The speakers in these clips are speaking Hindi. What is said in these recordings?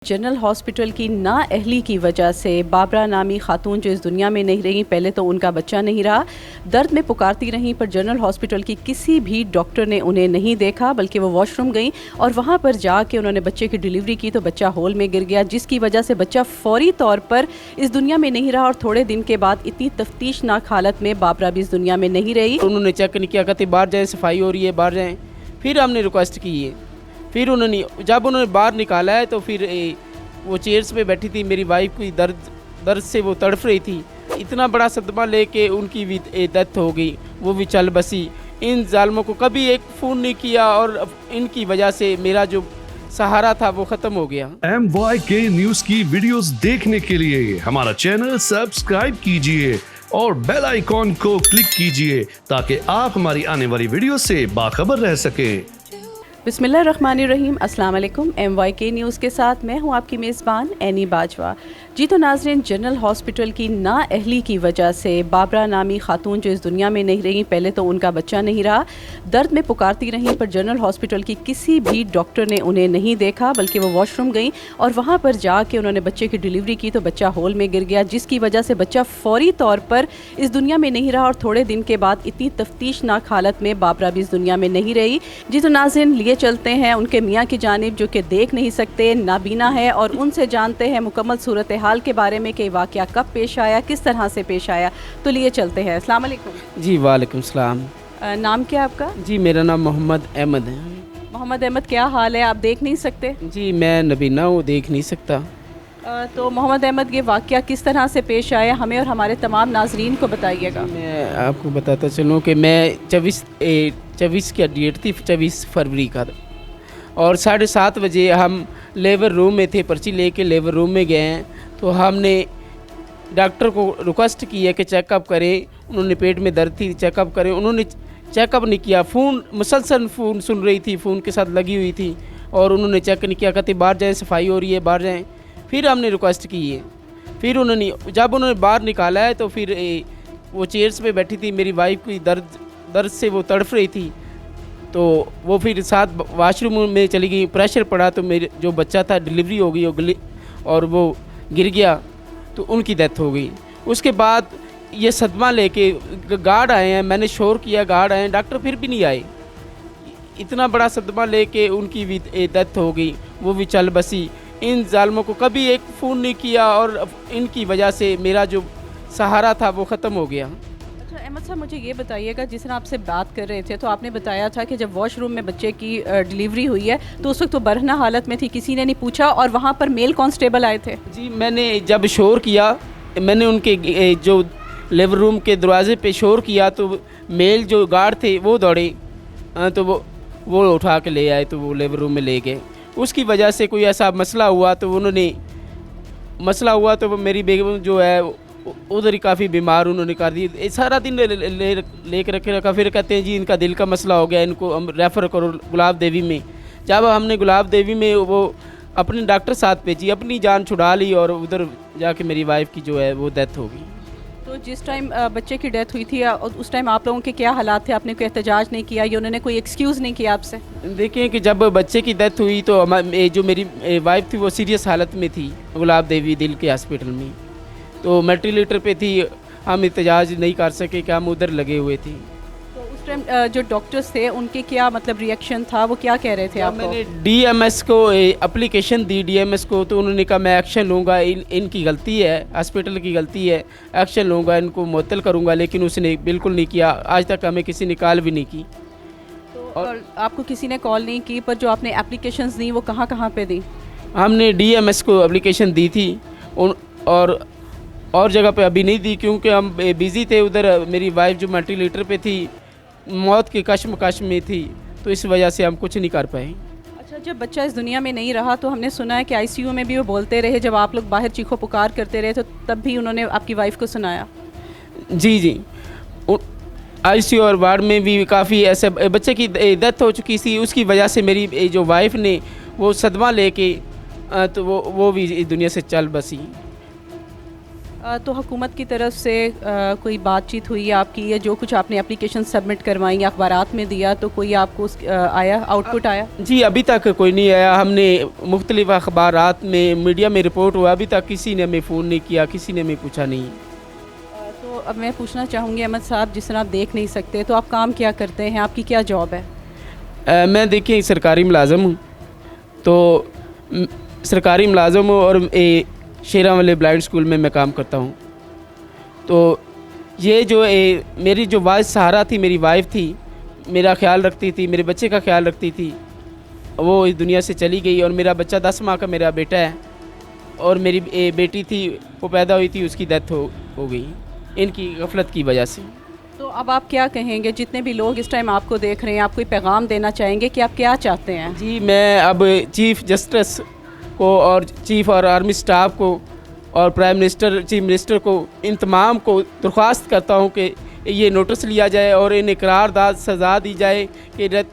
जनरल हॉस्पिटल की नाअहली की वजह से बाबरा नामी खातून जो इस दुनिया में नहीं रही, पहले तो उनका बच्चा नहीं रहा, दर्द में पुकारती रहीं, पर जनरल हॉस्पिटल की किसी भी डॉक्टर ने उन्हें नहीं देखा, बल्कि वो वॉशरूम गई और वहाँ पर जाके उन्होंने बच्चे की डिलीवरी की तो बच्चा होल में गिर गया, जिसकी वजह से बच्चा फौरी तौर पर इस दुनिया में नहीं रहा और थोड़े दिन के बाद इतनी तफ्तीशनाक हालत में बाबरा भी इस दुनिया में नहीं रही। उन्होंने चेक नहीं किया, कहते बाहर जाएँ, सफाई हो रही है, बाहर जाएँ। फिर हमने रिक्वेस्ट की है, फिर जब उन्होंने बाहर निकाला है तो फिर वो चेयर्स पे बैठी थी, मेरी वाइफ की दर्द से वो तड़फ रही थी। इतना बड़ा सदमा लेके उनकी भी डेथ हो गई, वो भी चल बसी। इन जालमों को कभी एक फ़ोन नहीं किया और इनकी वजह से मेरा जो सहारा था वो ख़त्म हो गया। MYK न्यूज़ की वीडियोस देखने के लिए हमारा चैनल सब्सक्राइब कीजिए और बेल आइकॉन को क्लिक कीजिए ताकि आप हमारी आने वाली वीडियो से बाखबर रह सकें। बिस्मिल्लाहिर्रहमानिर्रहीम, अस्सलाम वालेकुम। MYK न्यूज़ के साथ मैं हूं आपकी मेज़बान एनी बाजवा। जी तो नाज़रीन, जनरल हॉस्पिटल की नाअहली की वजह से बाबरा नामी खातून जो इस दुनिया में नहीं रही, पहले तो उनका बच्चा नहीं रहा, दर्द में पुकारती रहीं, पर जनरल हॉस्पिटल की किसी भी डॉक्टर ने उन्हें नहीं देखा, बल्कि वो वॉशरूम गई और वहाँ पर जाके उन्होंने बच्चे की डिलीवरी की तो बच्चा होल में गिर गया, जिसकी वजह से बच्चा फौरी तौर पर इस दुनिया में नहीं रहा और थोड़े दिन के बाद इतनी तफ्तीशनाक हालत में बाबरा भी इस दुनिया में नहीं रही। जी तो नाज़रीन, लिए चलते हैं उनके मियाँ की जानिब जो कि देख नहीं सकते, नाबीना है, और उनसे जानते हैं मुकम्मल सूरत हाल के बारे में कि वाक़या कब पेश आया, किस तरह से पेश आया। तो लिए चलते हैं। अस्सलाम वालेकुम। जी वालेकुम सलाम। नाम क्या आपका? जी मेरा नाम मोहम्मद अहमद है। मोहम्मद अहमद, क्या हाल है? आप देख नहीं सकते? जी मैं नबीना हूँ, देख नहीं सकता। तो मोहम्मद अहमद, ये वाक़या किस तरह से पेश आया, हमें और हमारे तमाम नाजरीन को बताइएगा। मैं आपको बताता चलूँ कि मैं 24 की डेट थी, 24 फरवरी का, और 7:30 बजे हम लेबर रूम में थे, पर्ची लेके लेबर रूम में गए हैं। तो हमने डॉक्टर को रिक्वेस्ट की है कि चेकअप करें, उन्होंने पेट में दर्द थी, चेकअप करें। उन्होंने चेकअप नहीं किया, फ़ोन मुसलसल फ़ोन सुन रही थी, फ़ोन के साथ लगी हुई थी, और उन्होंने चेक नहीं किया, कहते बाहर जाएँ, सफाई हो रही है, बाहर जाएँ। फिर हमने रिक्वेस्ट की है, फिर जब उन्होंने बाहर निकाला है तो फिर वो चेयर्स पे बैठी थी, मेरी वाइफ की दर्द से वो तड़फ रही थी, तो वो फिर साथ वाशरूम में चली गई। प्रेशर पड़ा तो मेरे जो बच्चा था डिलीवरी हो गई और वो गिर गया, तो उनकी डेथ हो गई। उसके बाद ये सदमा लेके गार्ड आए हैं, मैंने शोर किया, गार्ड आए हैं, डॉक्टर फिर भी नहीं आए। इतना बड़ा सदमा लेके उनकी भी डेथ हो गई, वो भी चल बसी। इन जालमों को कभी एक फ़ोन नहीं किया और इनकी वजह से मेरा जो सहारा था वो ख़त्म हो गया। अच्छा अहमद साहब, मुझे ये बताइएगा, जिस तरह आपसे बात कर रहे थे तो आपने बताया था कि जब वॉशरूम में बच्चे की डिलीवरी हुई है तो उस वक्त तो बरहना हालत में थी, किसी ने नहीं पूछा, और वहाँ पर मेल कांस्टेबल आए थे। जी मैंने जब शोर किया, मैंने उनके जो लेबर रूम के दरवाजे पे शोर किया तो मेल जो गार्ड थे वो दौड़े, तो वो उठा के ले आए, तो वो लेबर रूम में ले गए। उसकी वजह से कोई ऐसा मसला हुआ तो वो मेरी बेगम जो है उधर ही काफ़ी बीमार उन्होंने कर दी। सारा दिन ले कर रखा, फिर कहते हैं जी इनका दिल का मसला हो गया, इनको हम रेफ़र करो गुलाब देवी में। जब हमने गुलाब देवी में वो अपने डॉक्टर साथ भेजी, अपनी जान छुड़ा ली और उधर जाके मेरी वाइफ की जो है वो डेथ हो गई। तो जिस टाइम बच्चे की डेथ हुई थी उस टाइम आप लोगों के क्या हालात थे? आपने कोई एहतजाज नहीं किया या उन्होंने कोई एक्सक्यूज़ नहीं किया आपसे? देखिए कि जब बच्चे की डेथ हुई तो जो मेरी वाइफ थी वो सीरियस हालत में थी गुलाब देवी दिल के हॉस्पिटल में, तो वेंटिलेटर पे थी, हम एहतजाज नहीं कर सके कि हम उधर लगे हुए थे। तो उस टाइम जो डॉक्टर्स थे उनके क्या मतलब रिएक्शन था, वो क्या कह रहे थे आपको? मैंने DMS को एप्लीकेशन दी, DMS को, तो उन्होंने कहा मैं एक्शन लूँगा, इनकी गलती है, हॉस्पिटल की गलती है, एक्शन लूँगा, इनको मुअत्तल करूँगा, लेकिन उसने बिल्कुल नहीं किया। आज तक हमें किसी ने कॉल भी नहीं की। और आपको किसी ने कॉल नहीं की, पर जो आपने एप्लीकेशंस दी वो कहाँ कहाँ पे दी? हमने DMS को एप्लीकेशन दी थी और जगह पे अभी नहीं दी, क्योंकि हम बिज़ी थे। उधर मेरी वाइफ जो वेंटिलेटर पे थी, मौत की कश्मकश में थी, तो इस वजह से हम कुछ नहीं कर पाए। अच्छा, जब बच्चा इस दुनिया में नहीं रहा तो हमने सुना है कि ICU में भी वो बोलते रहे, जब आप लोग बाहर चीखो पुकार करते रहे तो तब भी उन्होंने आपकी वाइफ को सुनाया? जी ICU और वार्ड में भी काफ़ी ऐसे बच्चे की डेथ हो चुकी थी, उसकी वजह से मेरी जो वाइफ ने वो सदमा लेके तो वो भी इस दुनिया से चल बसी। तो हुकूमत की तरफ से कोई बातचीत हुई आपकी, या जो कुछ आपने एप्लीकेशन सबमिट करवाई अखबारात में दिया, तो कोई आपको आया आउटपुट आया? जी अभी तक कोई नहीं आया। हमने मुख्तलिफ अखबारात में, मीडिया में रिपोर्ट हुआ, अभी तक किसी ने हमें फ़ोन नहीं किया, किसी ने हमें पूछा नहीं। तो अब मैं पूछना चाहूँगी अहमद साहब, जिस तरह आप देख नहीं सकते, तो आप काम क्या करते हैं, आपकी क्या जॉब है? मैं देखिए सरकारी मुलाज़म हूँ, तो सरकारी मुलाज़म हूँ और शेरा वाले ब्लाइंड स्कूल में मैं काम करता हूँ। तो ये जो मेरी जो वाइस सहारा थी, मेरी वाइफ थी, मेरा ख्याल रखती थी, मेरे बच्चे का ख्याल रखती थी, वो इस दुनिया से चली गई। और मेरा बच्चा 10 माह का मेरा बेटा है, और मेरी बेटी थी, वो पैदा हुई थी, उसकी डेथ हो गई इनकी गफलत की वजह से। तो अब आप क्या कहेंगे, जितने भी लोग इस टाइम आपको देख रहे हैं, आप कोई पैगाम देना चाहेंगे कि आप क्या चाहते हैं? जी मैं अब चीफ़ जस्टिस को और चीफ़ और आर्मी स्टाफ को और प्राइम मिनिस्टर, चीफ मिनिस्टर को, इन तमाम को दरख्वास्त करता हूँ कि ये नोटिस लिया जाए और इन्हें करारदाद सज़ा दी जाए कि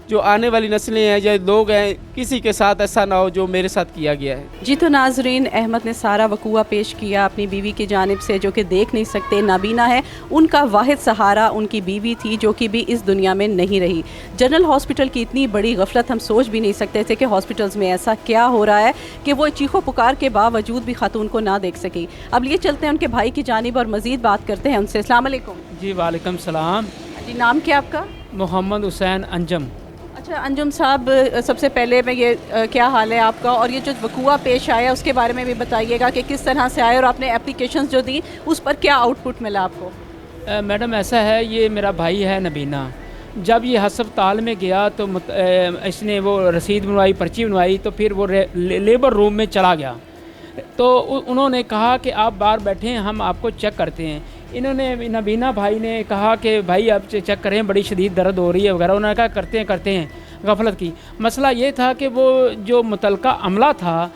जो आने वाली नस्लें हैं या लोग हैं, किसी के साथ ऐसा ना हो जो मेरे साथ किया गया है। जी तो नाजरीन, अहमद ने सारा वकूआ पेश किया अपनी बीवी की जानिब से, जो कि देख नहीं सकते, नाबीना है। उनका वाहिद सहारा उनकी बीवी थी, जो कि भी इस दुनिया में नहीं रही। जनरल हॉस्पिटल की इतनी बड़ी गफलत हम सोच भी नहीं सकते थे कि हॉस्पिटल्स में ऐसा क्या हो रहा है कि वो चीखो पुकार के बावजूद भी खातून को ना देख सकी। अब लिए चलते हैं उनके भाई की जानिब और मज़ीद बात करते हैं उनसे। अस्सलाम वालेकुम। जी वालेकुम सलाम। जी नाम क्या आपका? मोहम्मद हुसैन अंजम। अच्छा अंजुम साहब, सबसे पहले मैं ये क्या हाल है आपका, और ये जो वकूआ पेश आया उसके बारे में भी बताइएगा कि किस तरह से आए और आपने एप्लीकेशंस जो दी उस पर क्या आउटपुट मिला आपको? मैडम ऐसा है, ये मेरा भाई है नबीना। जब ये हस्पताल में गया तो इसने वो रसीद बनवाई, पर्ची बनवाई, तो फिर वो लेबर रूम में चला गया। तो उन्होंने कहा कि आप बाहर बैठें, हम आपको चेक करते हैं। इन्होंने, नबीना भाई ने कहा कि भाई आप चेक करें, बड़ी शदीद दर्द हो रही है वगैरह। उन्होंने कहा करते हैं गफलत की। मसला ये था कि वो जो मुतलका अमला था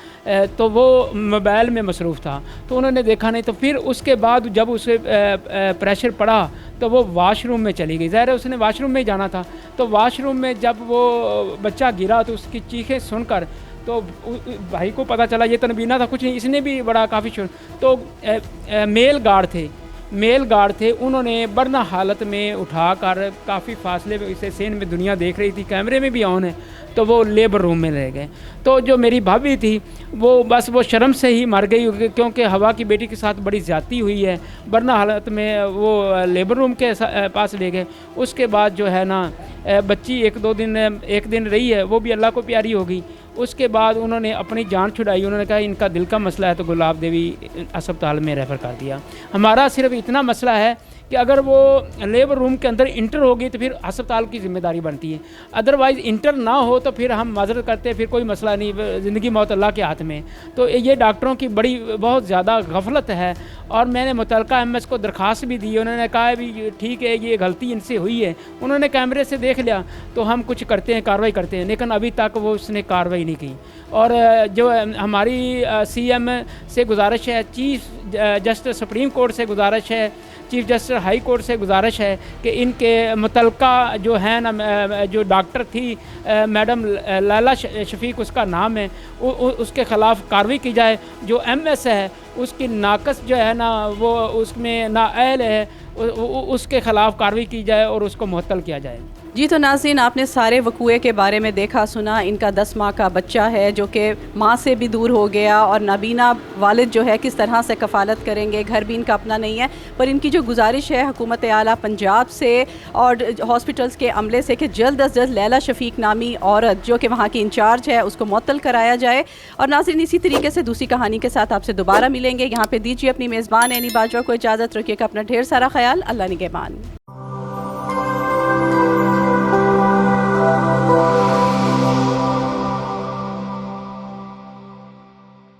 तो वो मोबाइल में मसरूफ़ था, तो उन्होंने देखा नहीं। तो फिर उसके बाद जब उसे प्रेशर पड़ा तो वो वाशरूम में चली गई। ज़ाहिर है उसने वाशरूम में ही जाना था। तो वाशरूम में जब वो बच्चा गिरा तो उसकी चीखें सुनकर तो भाई को पता चला ये तो नबीना था, कुछ नहीं, इसने भी बड़ा काफ़ी तो मेल गार्ड थे, उन्होंने बरना हालत में उठाकर काफ़ी फासले पे, इसे सेन में दुनिया देख रही थी, कैमरे में भी ऑन है, तो वो लेबर रूम में रह गए। तो जो मेरी भाभी थी वो शर्म से ही मर गई, क्योंकि हवा की बेटी के साथ बड़ी ज़्यादती हुई है। बरना हालत में वो लेबर रूम के पास ले गए। उसके बाद जो है ना बच्ची एक दिन रही है, वो भी अल्लाह को प्यारी हो गई। उसके बाद उन्होंने अपनी जान छुड़ाई। उन्होंने कहा इनका दिल का मसला है, तो गुलाब देवी अस्पताल में रेफ़र कर दिया। हमारा सिर्फ इतना मसला है कि अगर वो लेबर रूम के अंदर इंटर होगी तो फिर अस्पताल की ज़िम्मेदारी बनती है, अदरवाइज़ इंटर ना हो तो फिर हम माजरत करते हैं, फिर कोई मसला नहीं, ज़िंदगी मौत अल्लाह के हाथ में। तो ये डॉक्टरों की बहुत ज़्यादा गफलत है। और मैंने मुतलका MS को दरख्वास्त भी दी। उन्होंने कहा भी ठीक है, ये गलती इनसे हुई है, उन्होंने कैमरे से देख लिया तो हम कुछ करते हैं, कार्रवाई करते हैं, लेकिन अभी तक वो उसने कार्रवाई नहीं की। और जो हमारी CM से गुजारिश है, चीफ जस्टिस सुप्रीम कोर्ट से गुजारिश है, चीफ जस्टिस हाई कोर्ट से गुजारिश है कि इनके मुतलका जो है ना, जो डॉक्टर थी मैडम लैला शफीक उसका नाम है, उसके ख़िलाफ़ कार्रवाई की जाए। जो MS है उसकी नाकस जो है ना, वो उसमें नाअहल है, उसके ख़िलाफ़ कार्रवाई की जाए और उसको मुअत्तल किया जाए। जी तो नाज़रीन, आपने सारे वकूए के बारे में देखा सुना। इनका 10 माह का बच्चा है जो कि माँ से भी दूर हो गया, और नाबीना वालिद जो है किस तरह से कफ़ालत करेंगे, घर भी इनका अपना नहीं है। पर इनकी जो गुजारिश है हुकूमत आला पंजाब से और हॉस्पिटल्स के अमले से कि जल्द अज जल्द लैला शफीक नामी औरत जो कि वहाँ की इंचार्ज है उसको मुअत्तल कराया जाए। और नाज़रीन, इसी तरीके से दूसरी कहानी के साथ आपसे दोबारा मिलेंगे। यहाँ पर दीजिए अपनी मेज़बान एनी बाजवा को इजाज़त, रखिएगा अपना ढेर सारा ख्याल। अल्लाह निगहबान।